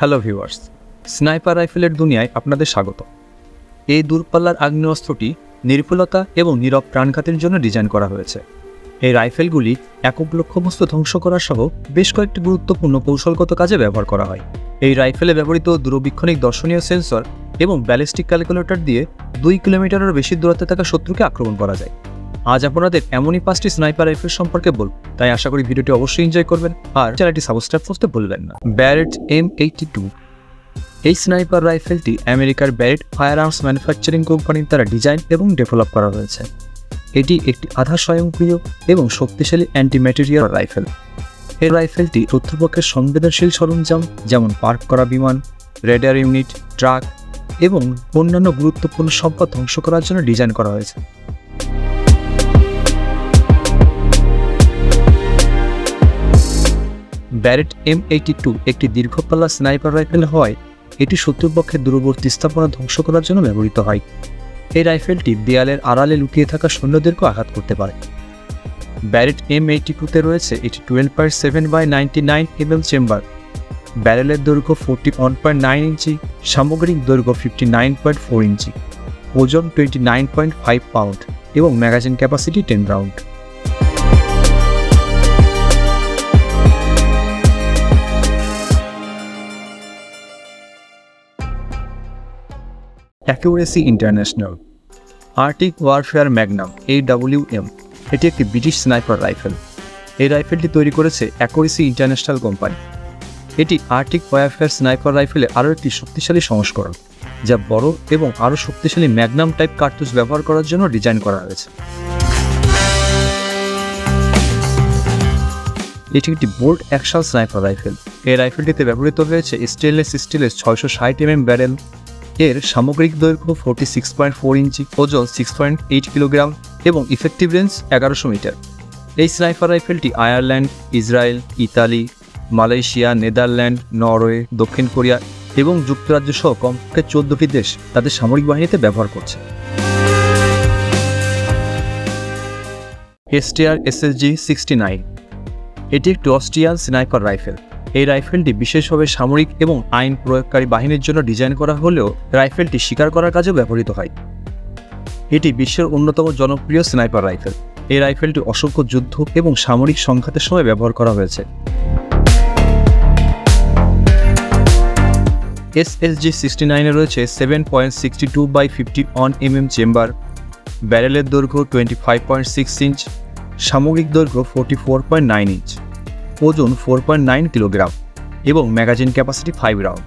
Hello viewers, sniper রাইফেলের দুনিয়ায় আপনাদের স্বাগত। এই দূরপাল্লার আগ্নেয়াস্ত্রটি নির্ভুলতা এবং নীরব প্রাণঘাতের জন্য ডিজাইন করা হয়েছে। এই রাইফেলগুলি একক লক্ষ্যবস্তু ধ্বংস করা সহ বেশ কয়েকটি গুরুত্বপূর্ণ কৌশলগত কাজে ব্যবহার করা হয়। এই রাইফেলে ব্যবহৃত দূরবীক্ষণিক দর্শনীয় সেন্সর এবং ব্যালিস্টিক ক্যালকুলেটর দিয়ে 2 কিলোমিটারের বেশি দূরত্বে থাকা শত্রুকে আক্রমণ করা যায়। আজ আপনাদের এমনই 5টি স্নাইপার রাইফেল সম্পর্কে বলব, তাই আশা করি ভিডিওটি অবশ্যই এনজয় করবেন আর চ্যানেলটি সাবস্ক্রাইব করতে ভুলবেন না। ব্যারেট M82 এই স্নাইপার রাইফেলটি আমেরিকার ব্যারেট ফায়ার আর্মস ম্যানুফ্যাকচারিং কোম্পানির দ্বারা ডিজাইন এবং ডেভেলপ করা হয়েছে। এটি একটি আধা স্বয়ংক্রিয় এবং শক্তিশালী অ্যান্টি ম্যাটেরিয়াল রাইফেল। এই রাইফেলটি শত্রুপক্ষের সংবেদনশীল সরঞ্জাম যেমন পার্ক করা বিমান, রেডার ইউনিট, ট্রাক এবং অন্যান্য গুরুত্বপূর্ণ সম্পদ ধ্বংস করার জন্য ডিজাইন করা হয়েছে। ব্যারেট M82 একটি দীর্ঘপাল্লা স্নাইপার রাইফেল হওয়ায় এটি শত্রুপক্ষের দূরবর্তী স্থাপনা ধ্বংস করার জন্য ব্যবহৃত হয়। এই রাইফেলটি দেয়ালের আড়ালে লুকিয়ে থাকা সৈন্যদেরকেও আঘাত করতে পারে। ব্যারেট M82-তে রয়েছে এটি 12.7x99 mm চেম্বার, ব্যারেলের দৈর্ঘ্য 41.9 ইঞ্চি, সামগ্রিক দৈর্ঘ্য 59.4 ইঞ্চি, ওজন 29.5 পাউন্ড এবং magazine capacity 10 round. Accuracy international Arctic warfare Magnum AWM এটি একটি ব্রিটিশ স্নাইপার রাইফেল। এই রাইফেলটি তৈরি করেছে অ্যাকুরেসি ইন্টারন্যাশনাল কোম্পানি। এটি আর্টিক ওয়ারফেয়ার স্নাইপার রাইফেলের আরও একটি শক্তিশালী সংস্করণ, যা বড় এবং আরও শক্তিশালী ম্যাগনাম টাইপ কার্তুজ ব্যবহার করার জন্য ডিজাইন করা হয়েছে। এটি একটি বোল্ট অ্যাকশন স্নাইপার রাইফেল। এই রাইফেলটিতে ব্যবহৃত হয়েছে স্টেনলেস স্টিলের 660 mm ব্যারেল। এর সামগ্রিক দৈর্ঘ্য 46.4 ইঞ্চি, ওজন 6.8 কিলোগ্রাম এবং ইফেক্টিভ রেঞ্জ 1100 মিটার। এই স্নাইপার রাইফেলটি Ireland, Israel, Italy, Malaysia, Netherland, Norway, দক্ষিণ কোরিয়া এবং যুক্তরাজ্য সহ কমপক্ষে 14টি দেশ তাদের সামরিক বাহিনীতে ব্যবহার করছে। STR SSG-69 এটি একটি অস্ট্রিয়ান স্নাইপার রাইফেল। এই রাইফেলটি বিশেষভাবে সামরিক এবং আইন প্রয়োগকারী বাহিনীর জন্য ডিজাইন করা হলেও রাইফেলটি শিকার করার কাজেও ব্যবহৃত হয়। এটি বিশ্বের অন্যতম জনপ্রিয় স্নাইপার রাইফেল। এই রাইফেলটি অসংখ্য যুদ্ধ এবং সামরিক সংঘাতের সময় ব্যবহার করা হয়েছে। SSG-69-এ রয়েছে 7.62x51 mm চেম্বার, ব্যারেলের দৈর্ঘ্য 25.6 ইঞ্চ, সামগ্রিক দৈর্ঘ্য 44.9 ইঞ্চ, ওজন 4.9 কিলোগ্রাম এবং ম্যাগাজিন ক্যাপাসিটি 5 রাউন্ড।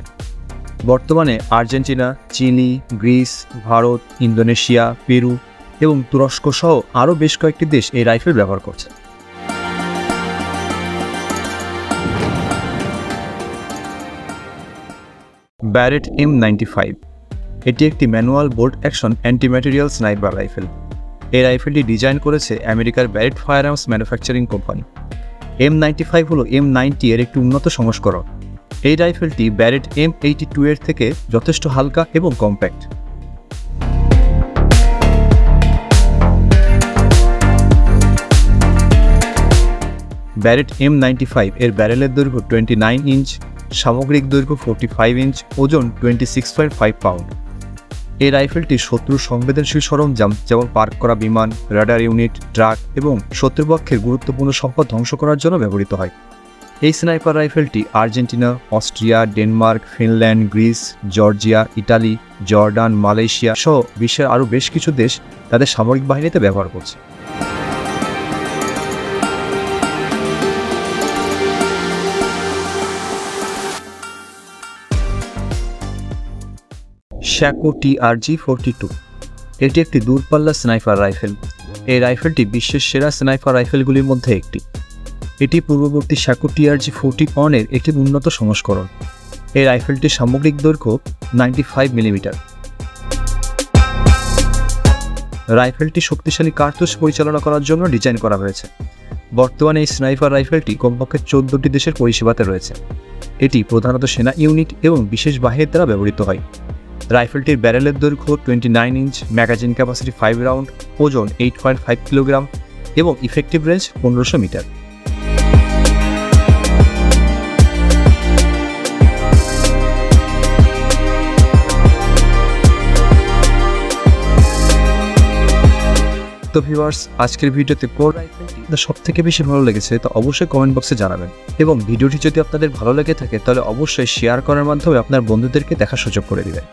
বর্তমানে Argentina, Chile, Greece, Bharat, Indonesia, Peru এবং তুরস্ক সহ আরও বেশ কয়েকটি দেশ এই রাইফেল ব্যবহার করছে। ব্যারেট M95 এটি একটি manual bolt action anti material sniper rifle. এই রাইফেলটি ডিজাইন করেছে আমেরিকার Barrett firearms manufacturing company. M95 হল M90 এর একটি উন্নত সংস্করণ। এই রাইফেলটি ব্যারেট M82 এর থেকে যথেষ্ট হালকা এবং কম্প্যাক্ট। ব্যারেট M95 এর ব্যারেলের দৈর্ঘ্য 29 ইঞ্চ, সামগ্রিক দৈর্ঘ্য 45 ইঞ্চ, ওজন 26.5 পাউন্ড। এই রাইফেলটি শত্রুর সংবেদনশীল সরঞ্জাম যেমন পার্ক করা বিমান, রাডার ইউনিট, ট্রাক এবং শত্রুপক্ষের গুরুত্বপূর্ণ সম্পদ ধ্বংস করার জন্য ব্যবহৃত হয়। এই স্নাইপার রাইফেলটি Argentina, Austria, Denmark, Finland, Greece, Georgia, Italy, Jordan, Malaysia সহ বিশ্বের আরও বেশ কিছু দেশ তাদের সামরিক বাহিনীতে ব্যবহার করছে। শ্যাকো TRG-42 এটি একটি দূরপাল্লা স্নাইপার রাইফেল। এই রাইফেলটি বিশ্বের সেরা স্নাইপার রাইফেলগুলির মধ্যে একটি। এটি পূর্ববর্তী শ্যাকো TRG-41 এর একটি উন্নত সংস্করণ। এই রাইফেলটির সামগ্রিক দৈর্ঘ্য 95 মিলিমিটার। রাইফেলটি শক্তিশালী কার্তুজ পরিচালনা করার জন্য ডিজাইন করা হয়েছে। বর্তমানে এই স্নাইপার রাইফেলটি কমপক্ষে 14টি দেশের পরিষেবাতে রয়েছে। এটি প্রধানত সেনা ইউনিট এবং বিশেষ বাহিনীর দ্বারা ব্যবহৃত হয়। রাইফেলটির ব্যারেলের দৈর্ঘ্য 29 ইঞ্চ, ম্যাগাজিন ক্যাপাসিটি 5 রাউন্ড, ওজন 8.5 কিলোগ্রাম এবং ইফেক্টিভ রেঞ্জ 1500 মিটার। তো ভিউয়ার্স, আজকের ভিডিওতে কোন রাইফেলটি সবথেকে বেশি ভালো লেগেছে তা অবশ্যই কমেন্ট বক্সে জানাবেন, এবং ভিডিওটি যদি আপনাদের ভালো লেগে থাকে তাহলে অবশ্যই শেয়ার করার মাধ্যমে আপনার বন্ধুদেরকে দেখার সুযোগ করে দিবেন।